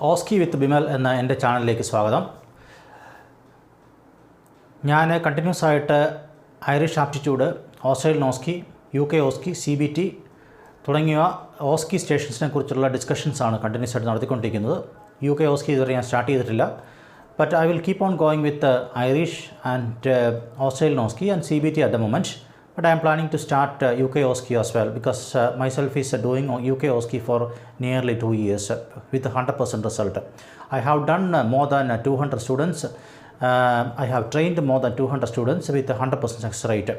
OSCE with Bimel എന്ന എൻ്റെ ചാനലിലേക്ക് സ്വാഗതം. ഞാൻ കണ്ടിന്യൂസ് ആയിട്ട് Irish aptitude, Australian OSCE, UK OSCE, CBT തുടങ്ങിയ OSCE സ്റ്റേഷൻസിനെ കുറിച്ചുള്ള ഡിസ്കഷൻസാണ് കണ്ടിന്യൂസ് ആയിട്ട് നടത്തിക്കൊണ്ടിരിക്കുന്നത്. UK OSCE ഇതുവരെ ഞാൻ സ്റ്റാർട്ട് ചെയ്തിട്ടില്ല. But I will keep on going with Irish and Australian OSCE and CBT at the moment. But I am planning to start UK OSCE as well because myself is doing UK OSCE for nearly 2 years with 100% result. I have done more than 200 students. I have trained more than 200 students with 100% success rate.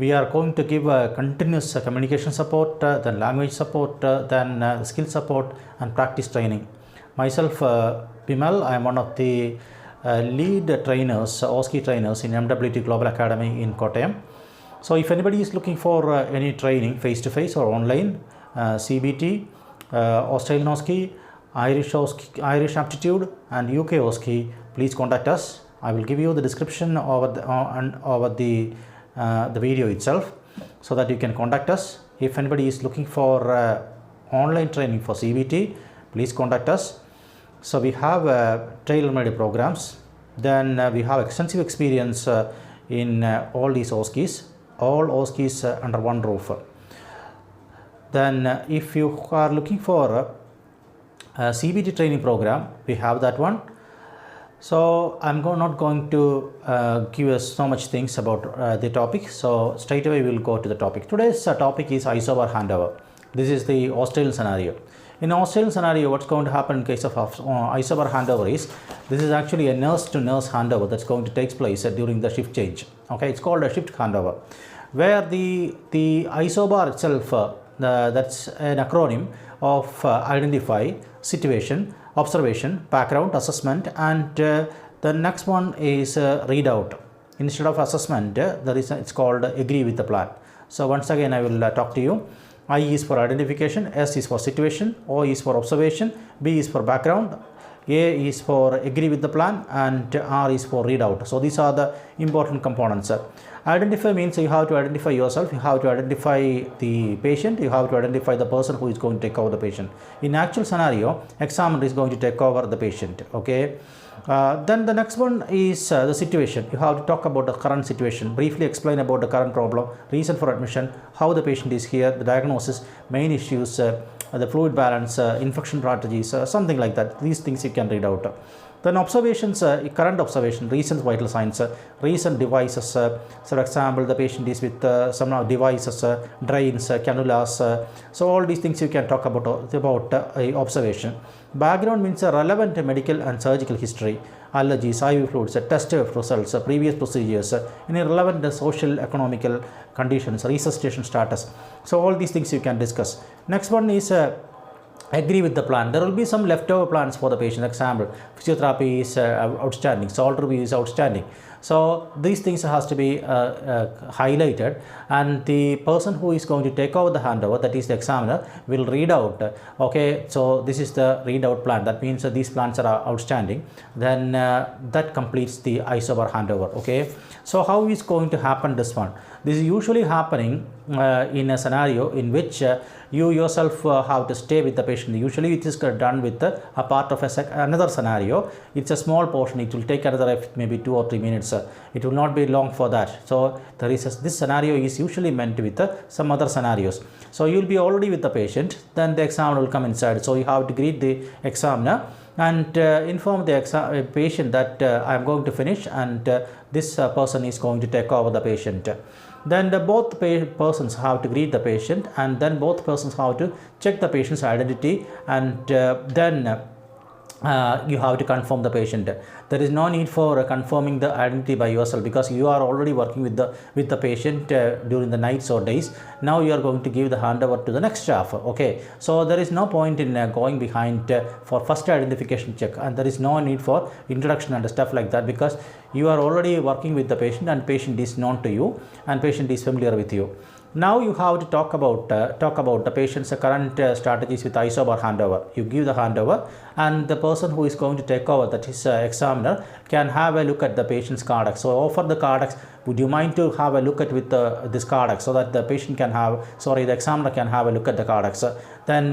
We are going to give continuous communication support, then language support, then skill support and practice training. Myself, Bimel, I am one of the lead trainers, OSCE trainers in MWT Global Academy in Kottayam. So if anybody is looking for any training face-to-face or online, CBT, Australian OSCE, Irish aptitude and UK OSCE, please contact us. I will give you the description over the video itself so that you can contact us. If anybody is looking for online training for CBT, please contact us. So we have tailor-made programs. Then we have extensive experience in all these OSCEs. All OSCEs under one roof. Then if you are looking for a CBT training program, we have that one. So I'm not going to give us so much things about the topic. So straight away we will go to the topic. Today's topic is ISOBAR handover. This is the Australian scenario. In Australian scenario, what's going to happen in case of ISOBAR handover is, this is actually a nurse-to-nurse handover that's going to take place during the shift change. Okay, it's called a shift handover, where the ISOBAR itself, that's an acronym of identify, situation, observation, background, assessment, and the next one is readout. Instead of assessment, it's called agree with the plan. So once again, I will talk to you. I is for identification, S is for situation, O is for observation, B is for background, A is for agree with the plan, and R is for readout. So these are the important components. Identify means you have to identify yourself, you have to identify the patient, you have to identify the person who is going to take over the patient. In actual scenario, examiner is going to take over the patient. Okay. Then the next one is the situation. You have to talk about the current situation, briefly explain about the current problem, reason for admission, how the patient is here, the diagnosis, main issues, the fluid balance, infection strategies, something like that. These things you can read out. Then observations, current observation, recent vital signs, recent devices. So for example, the patient is with some devices, drains, cannulas. So all these things you can talk about observation. Background means relevant medical and surgical history, allergies, IV fluids, test results, previous procedures, any relevant social economical conditions, resuscitation status. So all these things you can discuss. Next one is agree with the plan. There will be some leftover plans for the patient. Example, physiotherapy is outstanding, salt review is outstanding. So these things has to be highlighted, and the person who is going to take over the handover, that is the examiner, will read out, okay, so this is the readout plan. That means these plans are outstanding. Then that completes the ISOBAR handover. Okay, so how is going to happen this one? This is usually happening in a scenario in which you yourself have to stay with the patient. Usually it is done with a part of another scenario. It's a small portion. It will take another maybe 2 or 3 minutes. It will not be long for that. So there is this scenario is usually meant with some other scenarios. So you will be already with the patient. Then the examiner will come inside. So you have to greet the examiner and inform the patient that I am going to finish, and this person is going to take over the patient. Then both persons have to greet the patient, and then both persons have to check the patient's identity, and then you have to confirm the patient. There is no need for confirming the identity by yourself, because you are already working with the patient during the nights or days. Now you are going to give the handover to the next staff. Okay, so there is no point in going behind for first identification check, and there is no need for introduction and stuff like that, because you are already working with the patient, and patient is known to you, and patient is familiar with you. Now you have to talk about the patient's current strategies with ISOBAR handover. You give the handover, and the person who is going to take over, that is examiner, can have a look at the patient's cardex. So offer the cardex, would you mind to have a look at with this cardex, so that the patient can have, the examiner can have a look at the cardex. Then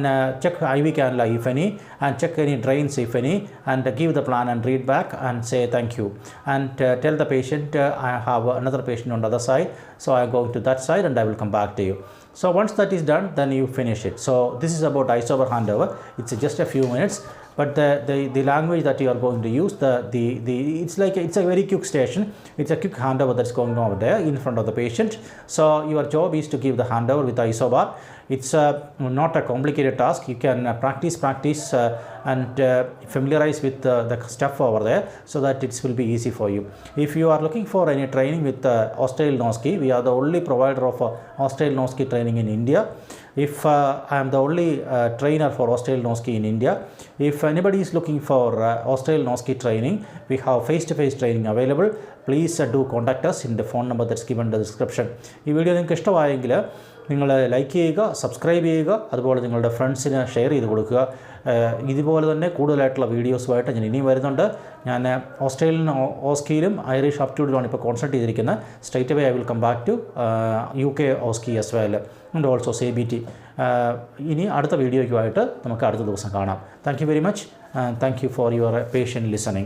check IV cannula if any, and check any drains if any, and give the plan and read back and say thank you, and tell the patient I have another patient on the other side, so I go to that side and I will come back to you. So once that is done, then you finish it. So this is about ISOBAR handover. It's just a few minutes, but the language that you are going to use, it's a very quick station. It's a quick handover that's going on over there in front of the patient. So your job is to give the handover with ISOBAR. It's not a complicated task. You can practice and familiarize with the stuff over there, so that it will be easy for you. If you are looking for any training with Australian OSCE, we are the only provider of Australian OSCE training in India. If I am the only trainer for Australian OSCE in India, if anybody is looking for Australian OSCE training, we have face-to-face training available. Please do contact us in the phone number that's given in the description. ഈ video നിങ്ങൾക്ക് ഇഷ്ടമായെങ്കിൽ നിങ്ങൾ like ചെയ്യുക, subscribe ചെയ്യുക, അതുപോലെ നിങ്ങളുടെ ഫ്രണ്ട്സിന് share ചെയ്ത് കൊടുക്കുക. ഇതുപോലെ തന്നെ കൂടുതലായിട്ടുള്ള വീഡിയോസുമായിട്ട് ഞാൻ ഇനിയും വരുന്നുണ്ട്. ഞാൻ ഓസ്ട്രേലിയൻ ഓസ്കിയിലും ഐറിഷ് ആപ്റ്റിറ്റ്യൂഡിലുമാണ് ഇപ്പോൾ കോൺസെൻട്രേറ്റ് ചെയ്തിരിക്കുന്നത്. Straight away I will come back to UK OSCE as well and also CBT. ഇനി അടുത്ത വീഡിയോയ്ക്കുമായിട്ട് നമുക്ക് അടുത്ത ദിവസം കാണാം. Thank you very much. Thank you for your patient listening.